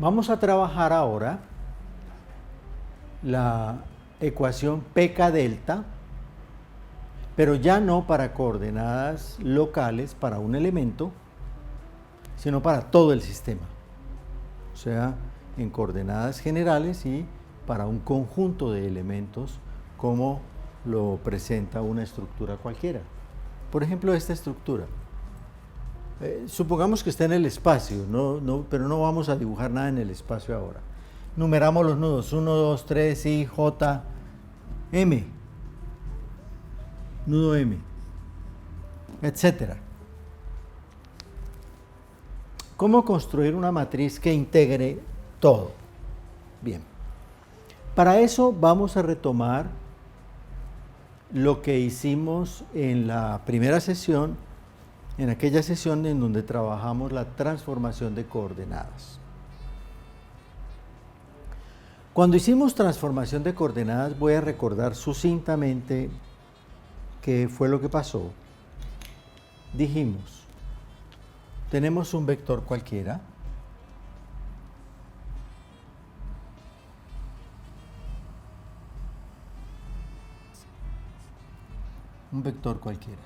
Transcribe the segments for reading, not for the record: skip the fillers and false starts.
Vamos a trabajar ahora la ecuación pk delta, pero ya no para coordenadas locales para un elemento, sino para todo el sistema. O sea, en coordenadas generales y para un conjunto de elementos como lo presenta una estructura cualquiera. Por ejemplo, esta estructura. Supongamos que está en el espacio, pero no vamos a dibujar nada en el espacio ahora. Numeramos los nudos, 1, 2, 3, I, J, M, nudo M, etc. ¿Cómo construir una matriz que integre todo? Bien, para eso vamos a retomar lo que hicimos en la primera sesión, en aquella sesión en donde trabajamos la transformación de coordenadas. Cuando hicimos transformación de coordenadas, voy a recordar sucintamente qué fue lo que pasó. Dijimos, tenemos un vector cualquiera, un vector cualquiera.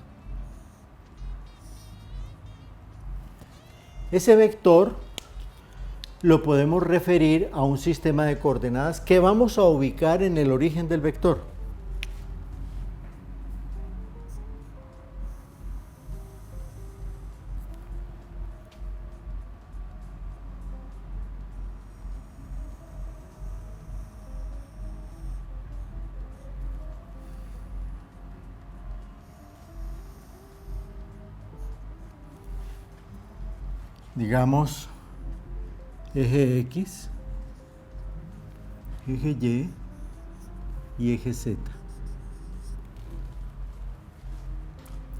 Ese vector lo podemos referir a un sistema de coordenadas que vamos a ubicar en el origen del vector. Digamos, eje X, eje Y y eje Z.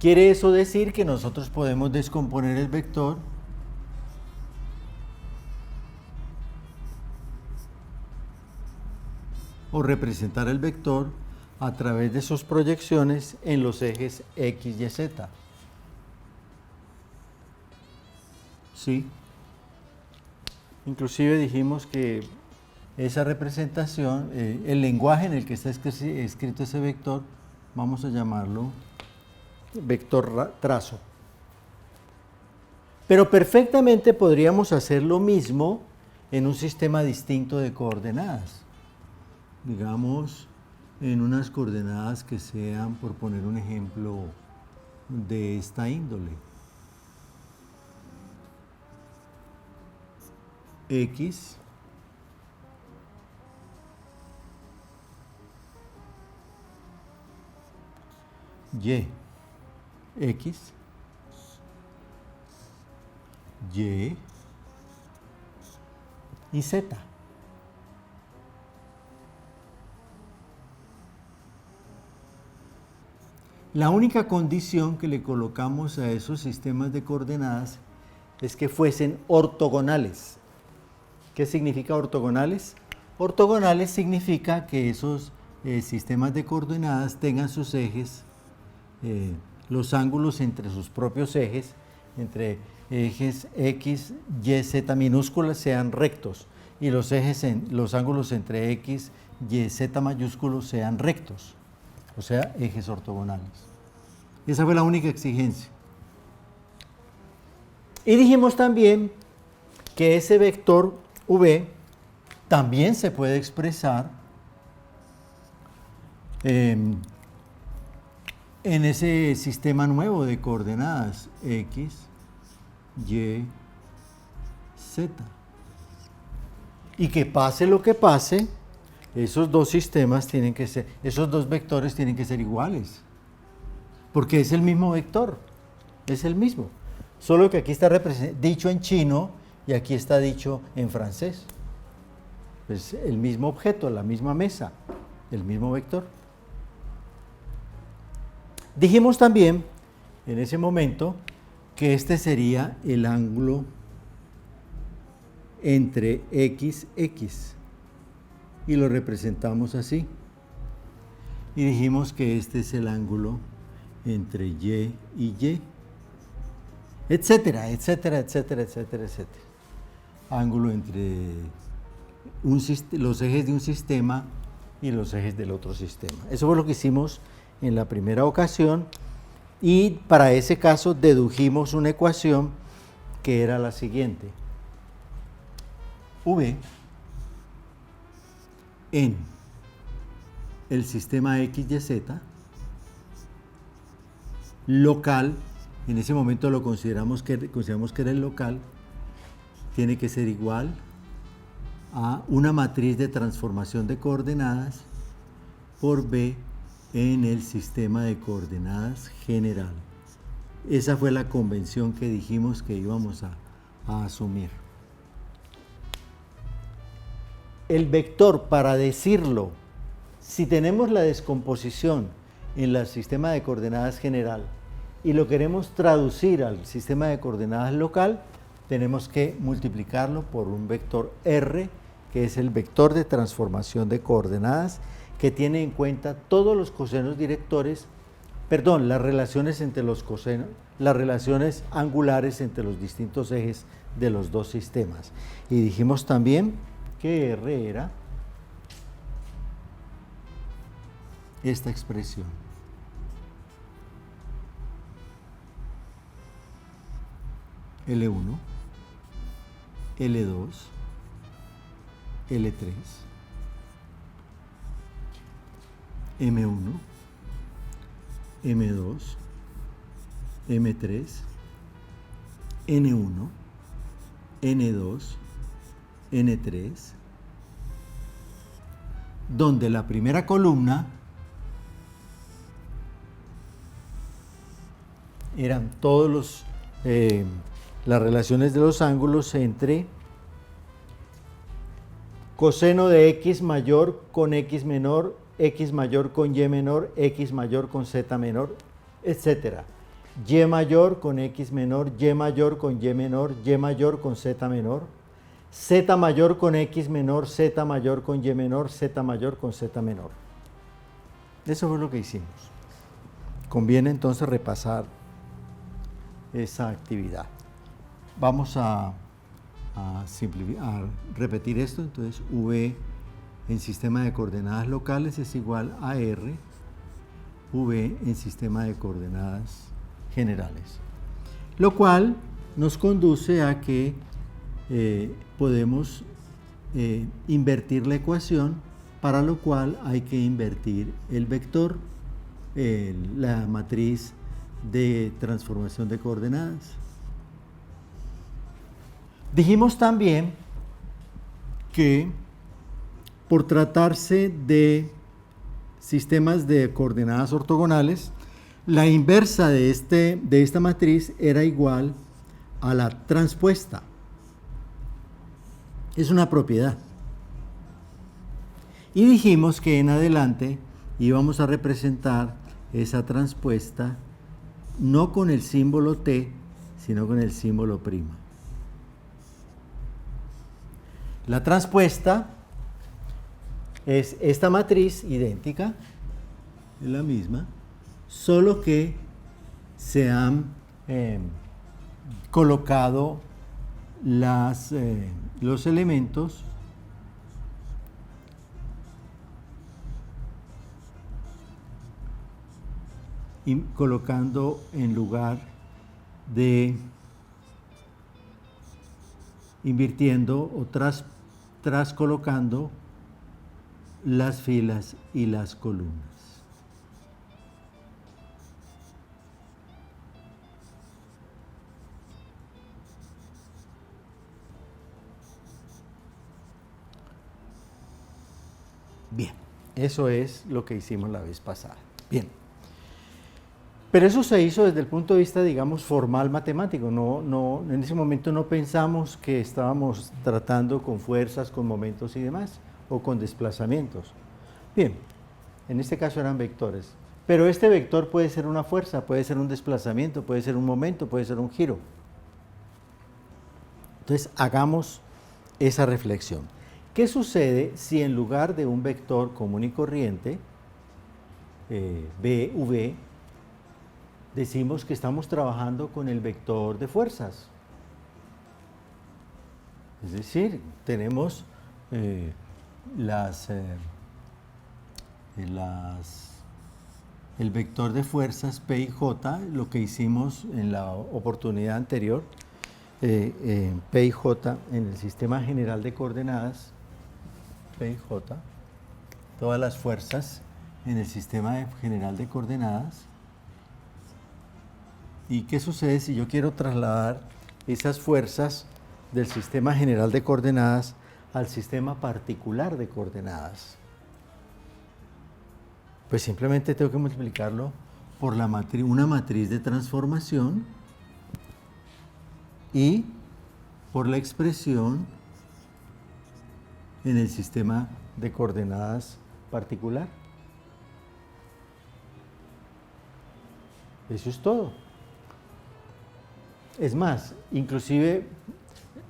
Quiere eso decir que nosotros podemos descomponer el vector o representar el vector a través de sus proyecciones en los ejes X y Z. Sí. Inclusive dijimos que esa representación, el lenguaje en el que está escrito ese vector, vamos a llamarlo vector trazo. Pero perfectamente podríamos hacer lo mismo en un sistema distinto de coordenadas. Digamos, en unas coordenadas que sean, por poner un ejemplo, de esta índole. X, Y, X, Y y Z. La única condición que le colocamos a esos sistemas de coordenadas es que fuesen ortogonales. ¿Qué significa ortogonales? Ortogonales significa que esos sistemas de coordenadas tengan sus ejes, los ángulos entre sus propios ejes, entre ejes X, Y, Z minúsculas sean rectos y los ángulos entre X, Y, Z mayúsculos sean rectos, o sea, ejes ortogonales. Esa fue la única exigencia. Y dijimos también que ese vector V también se puede expresar en ese sistema nuevo de coordenadas X, Y, Z. Y que pase lo que pase, esos dos sistemas tienen que ser, esos dos vectores tienen que ser iguales. Porque es el mismo vector, es el mismo. Solo que aquí está dicho en chino y aquí está dicho en francés. Es el mismo objeto, la misma mesa, el mismo vector. Dijimos también en ese momento que este sería el ángulo entre X, X. Y lo representamos así. Y dijimos que este es el ángulo entre Y y Y. Etcétera, etcétera, etcétera, etcétera, etcétera. ángulo entre los ejes de un sistema y los ejes del otro sistema. Eso fue lo que hicimos en la primera ocasión y para ese caso dedujimos una ecuación que era la siguiente. V en el sistema XYZ local, en ese momento lo consideramos que era el local, tiene que ser igual a una matriz de transformación de coordenadas por B en el sistema de coordenadas general. Esa fue la convención que dijimos que íbamos a asumir. El vector, para decirlo, si tenemos la descomposición en el sistema de coordenadas general y lo queremos traducir al sistema de coordenadas local, tenemos que multiplicarlo por un vector R, que es el vector de transformación de coordenadas, que tiene en cuenta todos los cosenos directores, perdón, las relaciones entre los cosenos, las relaciones angulares entre los distintos ejes de los dos sistemas. Y dijimos también que R era esta expresión. L1, L2, L3, M1, M2, M3, N1, N2, N3, donde la primera columna eran todos las relaciones de los ángulos entre coseno de X mayor con X menor, X mayor con Y menor, X mayor con Z menor, etc. Y mayor con X menor, Y mayor con Y menor, Y mayor con Z menor, Z mayor con X menor, Z mayor con Y menor, Z mayor con Z menor. Eso fue lo que hicimos. Conviene entonces repasar esa actividad. Vamos a repetir esto. Entonces, V en sistema de coordenadas locales es igual a R, V en sistema de coordenadas generales. Lo cual nos conduce a que podemos invertir la ecuación, para lo cual hay que invertir el vector, la matriz de transformación de coordenadas. Dijimos también que por tratarse de sistemas de coordenadas ortogonales, la inversa de esta matriz era igual a la transpuesta. Es una propiedad. Y dijimos que en adelante íbamos a representar esa transpuesta no con el símbolo T, sino con el símbolo prima. La transpuesta es esta matriz idéntica, es la misma, solo que se han colocado los elementos colocando en lugar de invirtiendo o trascolocando las filas y las columnas. Bien, eso es lo que hicimos la vez pasada. Bien. Pero eso se hizo desde el punto de vista, digamos, formal matemático. En ese momento no pensamos que estábamos tratando con fuerzas, con momentos y demás, o con desplazamientos. Bien, en este caso eran vectores. Pero este vector puede ser una fuerza, puede ser un desplazamiento, puede ser un momento, puede ser un giro. Entonces, hagamos esa reflexión. ¿Qué sucede si en lugar de un vector común y corriente, v, decimos que estamos trabajando con el vector de fuerzas? Es decir, tenemos las el vector de fuerzas P y J, lo que hicimos en la oportunidad anterior, P y J en el sistema general de coordenadas, P y J, todas las fuerzas en el sistema general de coordenadas. ¿Y qué sucede si yo quiero trasladar esas fuerzas del sistema general de coordenadas al sistema particular de coordenadas? Pues simplemente tengo que multiplicarlo por una matriz de transformación y por la expresión en el sistema de coordenadas particular. Eso es todo. Es más, inclusive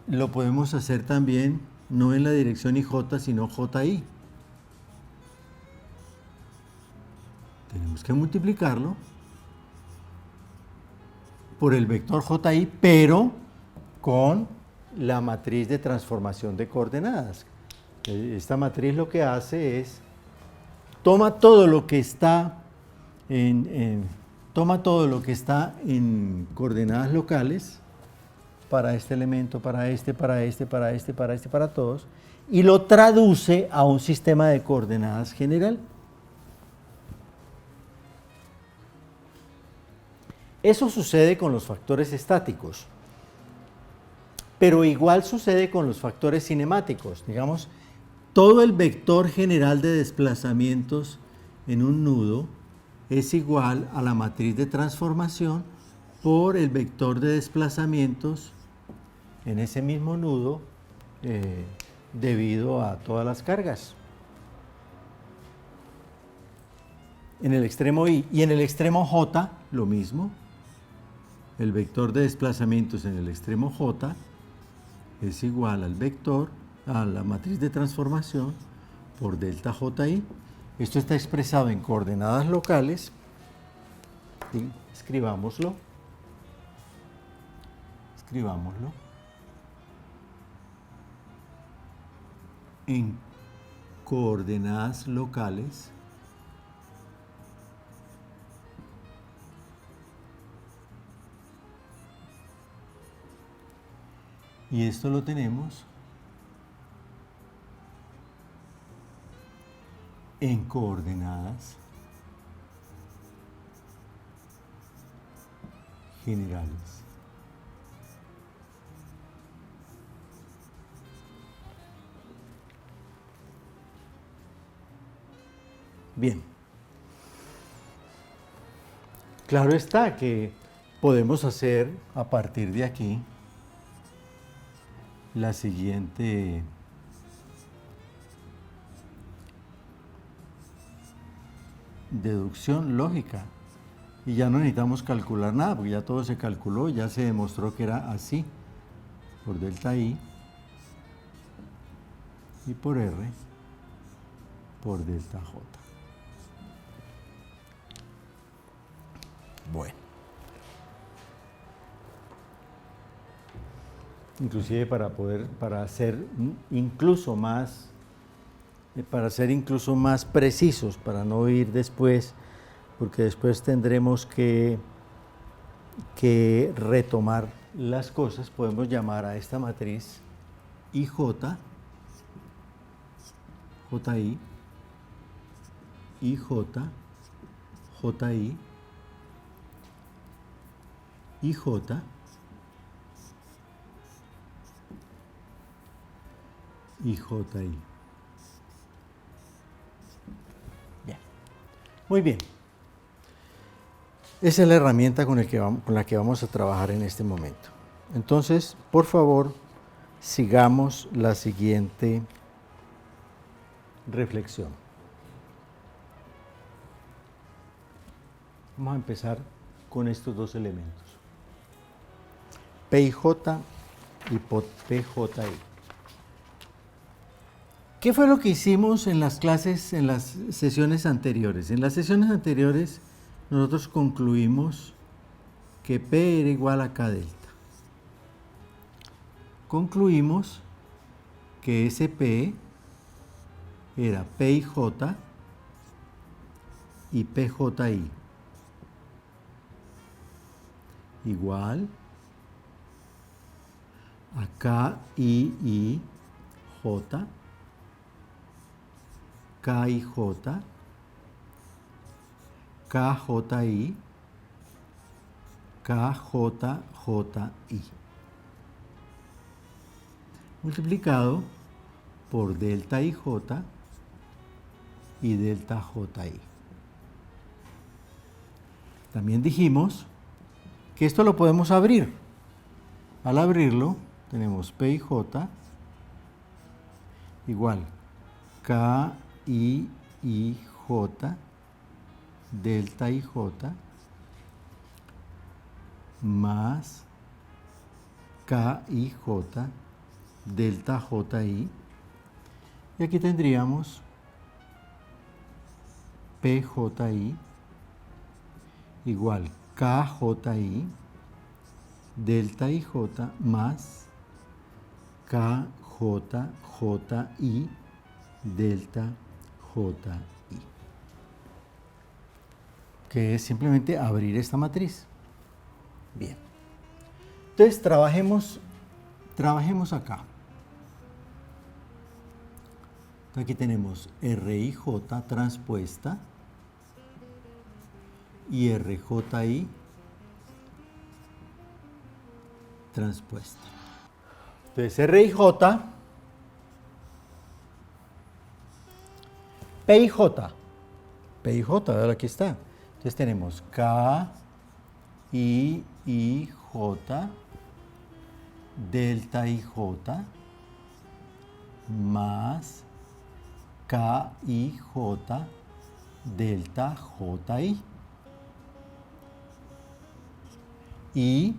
lo podemos hacer también no en la dirección IJ, sino JI. Tenemos que multiplicarlo por el vector JI, pero con la matriz de transformación de coordenadas. Esta matriz lo que hace es, toma todo lo que está en coordenadas locales, para este elemento, para este, para todos, y lo traduce a un sistema de coordenadas general. Eso sucede con los factores estáticos, pero igual sucede con los factores cinemáticos. Digamos, todo el vector general de desplazamientos en un nudo es igual a la matriz de transformación por el vector de desplazamientos en ese mismo nudo debido a todas las cargas. En el extremo I y en el extremo J, lo mismo. El vector de desplazamientos en el extremo J es igual al vector, a la matriz de transformación por delta JI. Esto está expresado en coordenadas locales. ¿Sí? Escribámoslo. En coordenadas locales y esto lo tenemos en coordenadas generales. Bien. Claro está que podemos hacer a partir de aquí la siguiente deducción lógica y ya no necesitamos calcular nada porque ya todo se calculó, ya se demostró que era así por delta I y por R por delta J. Bueno, inclusive para ser incluso más precisos, para no ir después, porque después tendremos que retomar las cosas, podemos llamar a esta matriz IJ, JI, IJ, JI, IJ, y JI. Bien. Muy bien. Esa es la herramienta con la que vamos a trabajar en este momento. Entonces, por favor, sigamos la siguiente reflexión. Vamos a empezar con estos dos elementos. PJ y PJI. ¿Qué fue lo que hicimos en las clases, en las sesiones anteriores? En las sesiones anteriores nosotros concluimos que P era igual a K delta. Concluimos que ese P era PIJ y PJI. Igual a KIIJ, KIJ, KJI, KJJI, multiplicado por delta IJ y delta JI. También dijimos que esto lo podemos abrir. Al abrirlo, tenemos PIJ igual KIIJ delta IJ más KIJ delta JI. Y aquí tendríamos PJI igual KJI delta IJ más KJJI delta JI, que es simplemente abrir esta matriz. Bien. Entonces trabajemos acá. Aquí tenemos RIJ transpuesta y RJI transpuesta. Entonces RIJ, PIJ, ahora aquí está. Entonces tenemos KIIJ delta IJ más KIJ delta JI y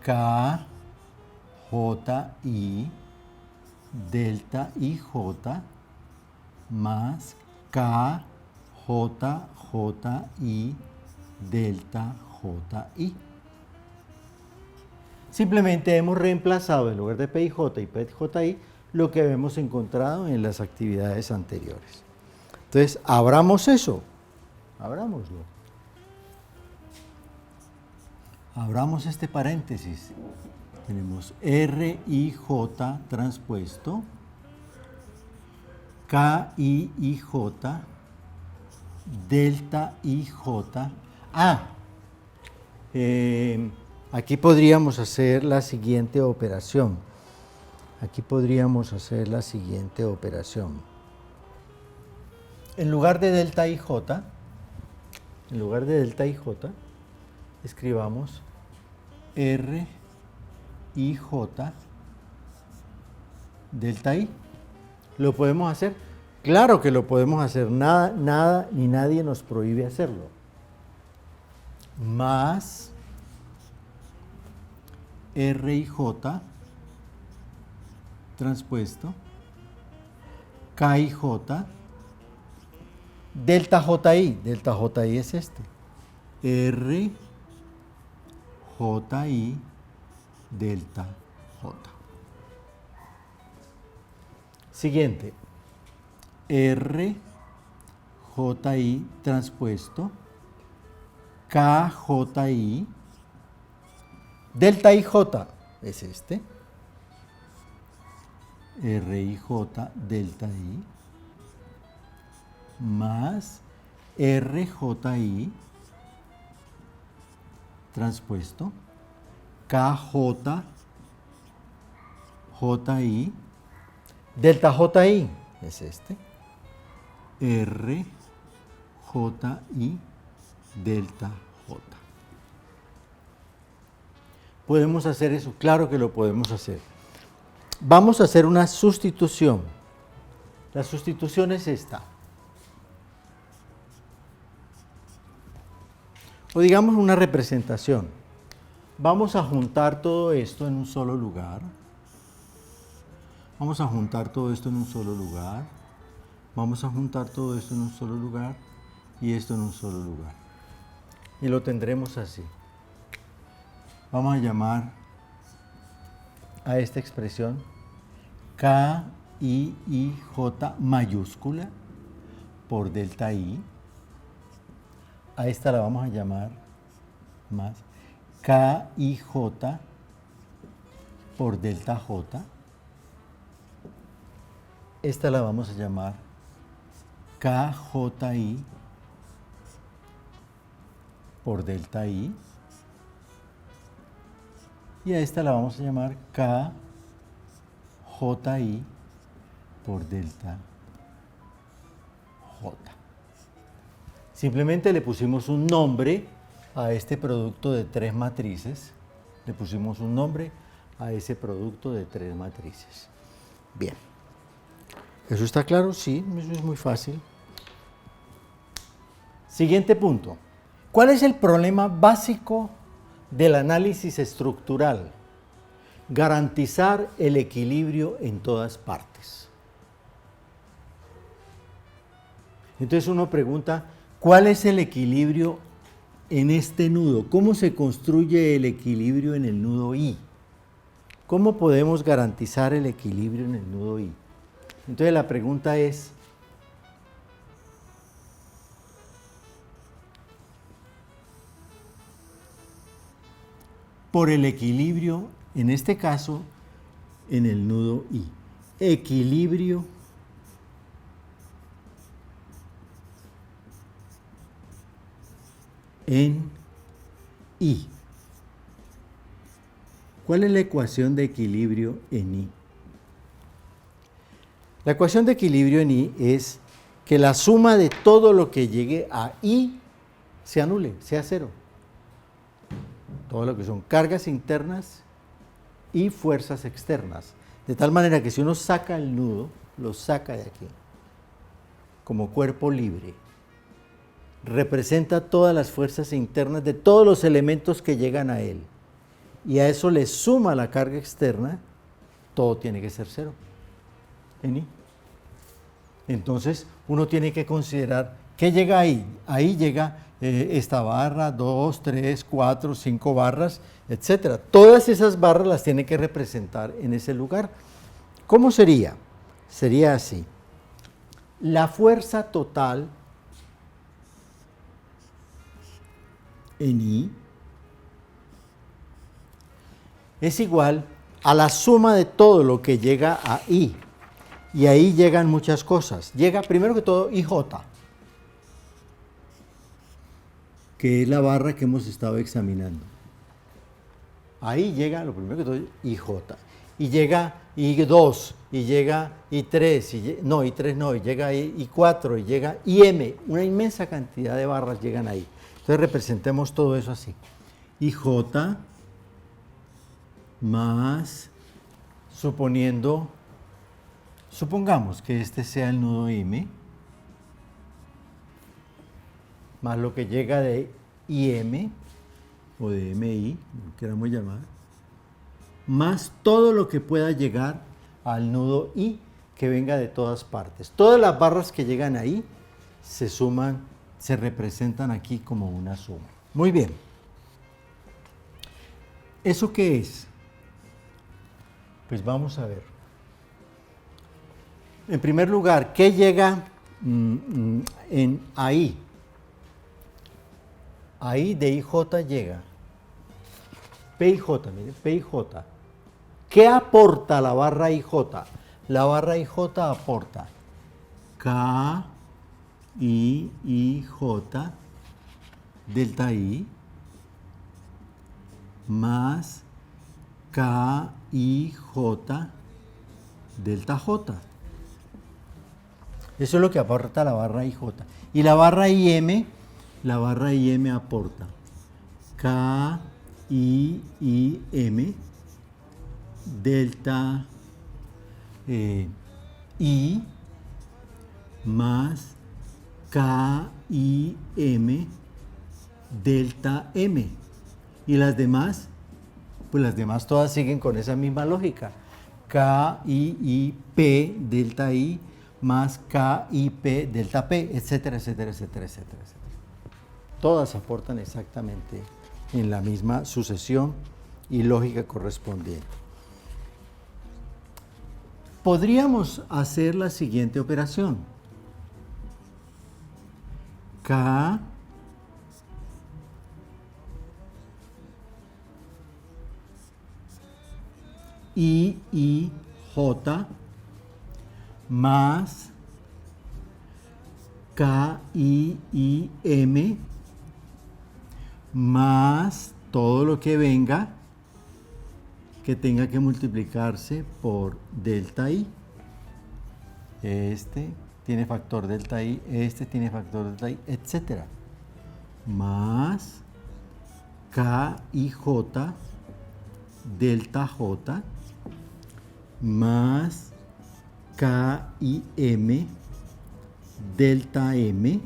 KJI delta IJ más KJJI delta JI. Simplemente hemos reemplazado en lugar de PIJ y PJI lo que habíamos encontrado en las actividades anteriores. Entonces, abramos eso. Abrámoslo. Abramos este paréntesis. Tenemos RIJ transpuesto, KIIJ, delta IJ. Aquí podríamos hacer la siguiente operación. En lugar de delta IJ, escribamos RIJ delta I. ¿Lo podemos hacer? Claro que lo podemos hacer. Nada ni nadie nos prohíbe hacerlo. Más RIJ transpuesto KIJ delta JI. Delta JI es este. RJI delta J. Siguiente. RJI transpuesto KJI delta IJ es este. RIJ delta I más RJI transpuesto KJJI delta JI es este. RJI delta J. ¿Podemos hacer eso? Claro que lo podemos hacer. Vamos a hacer una sustitución. La sustitución es esta. O digamos una representación. Vamos a juntar todo esto en un solo lugar. Vamos a juntar todo esto en un solo lugar. Vamos a juntar todo esto en un solo lugar y esto en un solo lugar. Y lo tendremos así. Vamos a llamar a esta expresión K, I, J mayúscula por delta I. A esta la vamos a llamar más K, I, J por delta J. Esta la vamos a llamar K, J, I por delta I. Y a esta la vamos a llamar K, J, I por delta J. Simplemente le pusimos un nombre a este producto de tres matrices. Le pusimos un nombre a ese producto de tres matrices. Bien. ¿Eso está claro? Sí, eso es muy fácil. Siguiente punto. ¿Cuál es el problema básico del análisis estructural? Garantizar el equilibrio en todas partes. Entonces uno pregunta, ¿cuál es el equilibrio en este nudo? ¿Cómo se construye el equilibrio en el nudo I? ¿Cómo podemos garantizar el equilibrio en el nudo I? Entonces la pregunta es, por el equilibrio, en este caso, en el nudo I. Equilibrio en I. ¿Cuál es la ecuación de equilibrio en I? La ecuación de equilibrio en I es que la suma de todo lo que llegue a I se anule, sea cero. Todo lo que son cargas internas y fuerzas externas. De tal manera que si uno saca el nudo, lo saca de aquí, como cuerpo libre, representa todas las fuerzas internas de todos los elementos que llegan a él. Y a eso le suma la carga externa, todo tiene que ser cero en I. Entonces uno tiene que considerar ¿qué llega ahí? Ahí llega esta barra, 2, 3, 4, 5 barras, etc. Todas esas barras las tiene que representar en ese lugar. ¿Cómo sería? Sería así. La fuerza total en I es igual a la suma de todo lo que llega a I. Y ahí llegan muchas cosas. Llega primero que todo IJ, que es la barra que hemos estado examinando. Ahí llega, lo primero que todo, IJ. Y llega I2, y llega I3, y llega I4, y llega IM. Una inmensa cantidad de barras llegan ahí. Entonces representemos todo eso así. IJ más, supongamos que este sea el nudo M, más lo que llega de IM, o de MI, como queramos llamar, más todo lo que pueda llegar al nudo I, que venga de todas partes. Todas las barras que llegan ahí se suman, se representan aquí como una suma. Muy bien. ¿Eso qué es? Pues vamos a ver. En primer lugar, ¿qué llega en ahí? Ahí de IJ llega PIJ, mire, PIJ. ¿Qué aporta la barra IJ? La barra IJ aporta K, IJ, delta I, más K, IJ, delta J. Eso es lo que aporta la barra IJ. Y la barra IM aporta K, IM, delta I, más K, IM, delta M. Y las demás, pues las demás todas siguen con esa misma lógica. K, P, delta I, más K, P, delta P, etcétera, etcétera, etcétera, etcétera, etcétera. Todas aportan exactamente en la misma sucesión y lógica correspondiente. Podríamos hacer la siguiente operación. K I J más K I M más todo lo que venga que tenga que multiplicarse por delta I. Este tiene factor delta I, este tiene factor delta I, etc. Más KIJ delta J más KIM delta M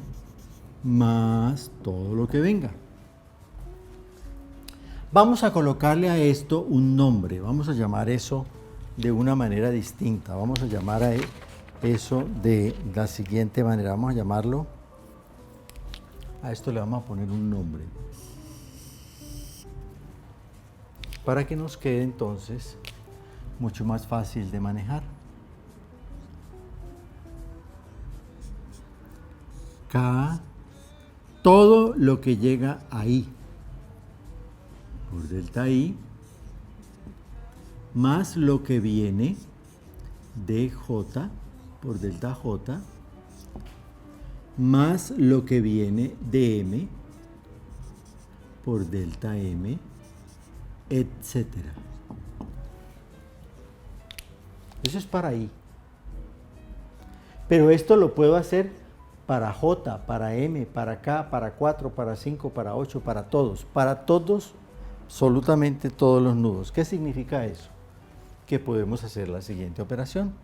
más todo lo que venga. Vamos a colocarle a esto un nombre, vamos a llamar eso de una manera distinta, vamos a llamar a eso de la siguiente manera, vamos a llamarlo, a esto le vamos a poner un nombre, para que nos quede entonces mucho más fácil de manejar. K, todo lo que llega ahí, por delta I, más lo que viene de J por delta J, más lo que viene de M por delta M, etc. Eso es para I. Pero esto lo puedo hacer para J, para M, para K, para 4, para 5, para 8, para todos, absolutamente todos los nudos. ¿Qué significa eso? Que podemos hacer la siguiente operación.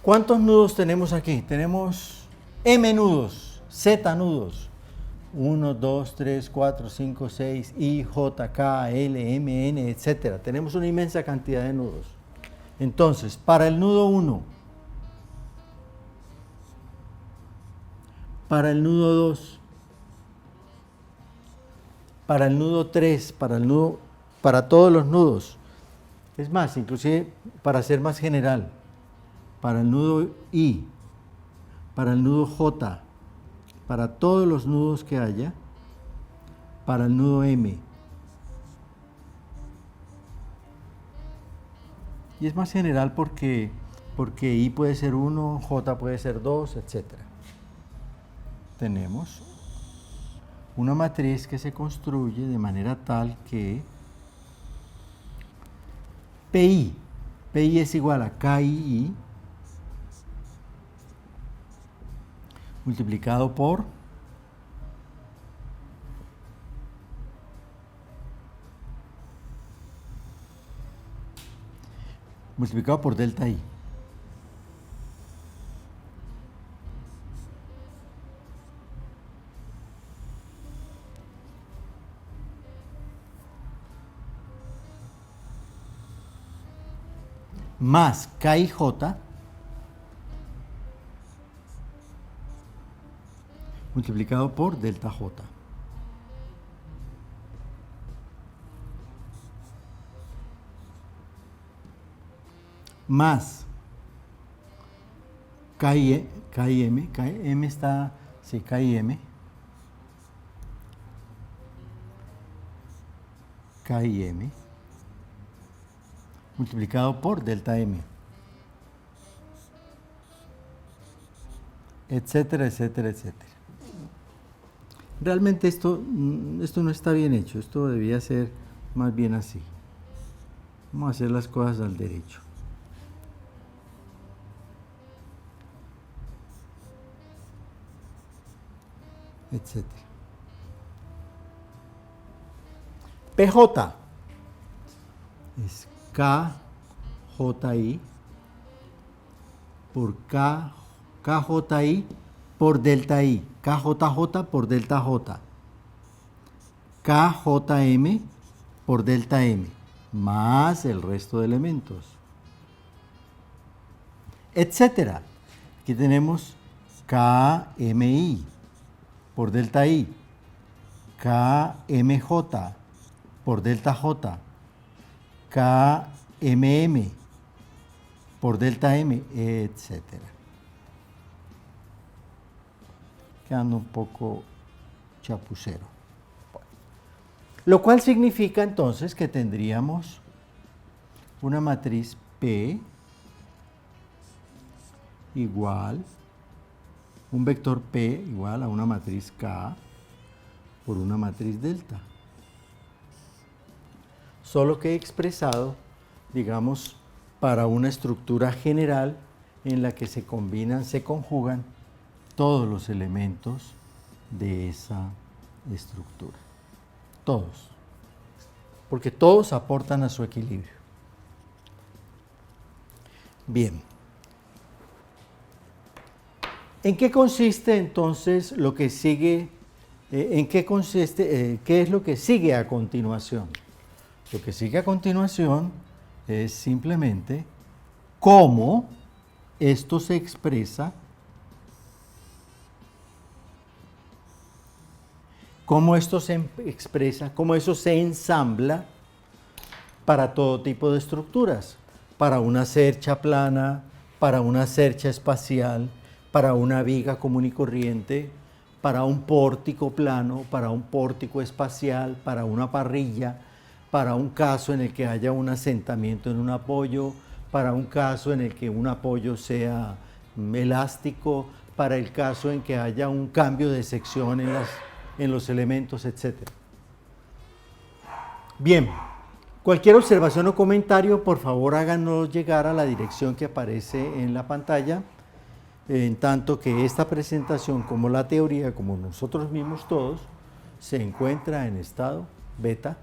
¿Cuántos nudos tenemos aquí? Tenemos M nudos, Z nudos. 1, 2, 3, 4, 5, 6, I, J, K, L, M, N, etc. Tenemos una inmensa cantidad de nudos. Entonces, para el nudo 1, para el nudo 2, para el nudo 3, para todos los nudos. Es más, inclusive para ser más general, para el nudo I, para el nudo J, para todos los nudos que haya, para el nudo M. Y es más general porque I puede ser 1, J puede ser 2, etc. Tenemos una matriz que se construye de manera tal que PI es igual a KI multiplicado por delta I. Más KIJ multiplicado por delta J. Más KIM está, sí, KIM multiplicado por delta M, etcétera, etcétera, etcétera. Realmente esto no está bien hecho, esto debía ser más bien así. Vamos a hacer las cosas al derecho. Etcétera. PJ es KJI por KJI por delta I, KJJ por delta J, KJM por delta M, más el resto de elementos, etcétera. Aquí tenemos KMI por delta I, KMJ por delta J, KMM por delta M, etcétera. Quedando un poco chapucero. Lo cual significa entonces que tendríamos una matriz P igual, un vector P igual a una matriz K por una matriz delta. Solo que he expresado, digamos, para una estructura general en la que se combinan, se conjugan todos los elementos de esa estructura. Todos. Porque todos aportan a su equilibrio. Bien. ¿En qué consiste entonces lo que sigue? ¿Qué es lo que sigue a continuación? Lo que sigue a continuación es simplemente cómo esto se expresa, cómo esto se expresa, cómo eso se ensambla para todo tipo de estructuras, para una cercha plana, para una cercha espacial, para una viga común y corriente, para un pórtico plano, para un pórtico espacial, para una parrilla, para un caso en el que haya un asentamiento en un apoyo, para un caso en el que un apoyo sea elástico, para el caso en que haya un cambio de sección en los elementos, etc. Bien, cualquier observación o comentario, por favor háganos llegar a la dirección que aparece en la pantalla, en tanto que esta presentación, como la teoría, como nosotros mismos todos, se encuentra en estado beta